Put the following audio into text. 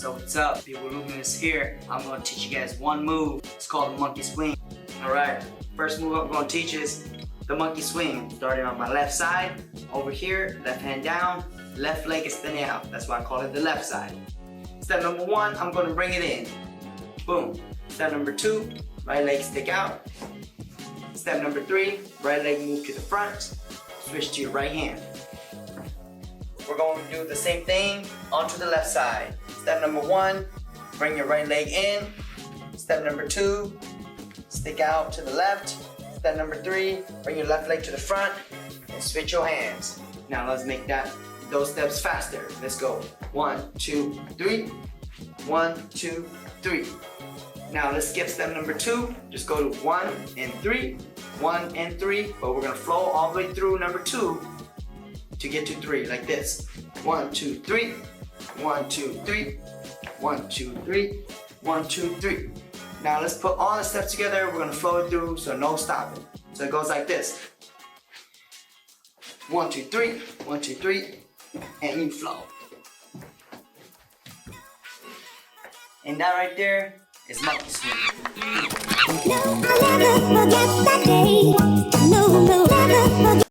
So what's up, people? Luminous here. I'm going to teach you guys one move. It's called the monkey swing. Alright, first move I'm going to teach is the monkey swing. Starting on my left side, over here, left hand down, left leg extending out. That's why I call it the left side. Step number one, I'm going to bring it in. Boom. Step number two, right leg stick out. Step number three, right leg move to the front. Switch to your right hand. We're going to do the same thing onto the left side. Step number one, bring your right leg in. Step number two, stick out to the left. Step number three, bring your left leg to the front and switch your hands. Now let's make those steps faster. Let's go. 1, 2, 3. 1, 2, 3. Now let's skip step number two. Just go to 1 and 3. 1 and 3. But we're gonna flow all the way through number two to get to 3 like this. 1, 2, 3. 1, 2, 3. 1, 2, 3. 1, 2, 3. Now let's put all the steps together. We're gonna flow it through, so no stopping. So it goes like this. 1, 2, 3. 1, 2, 3. And you flow. And that right there is monkey swing. No, I'll never forget that day. No, no.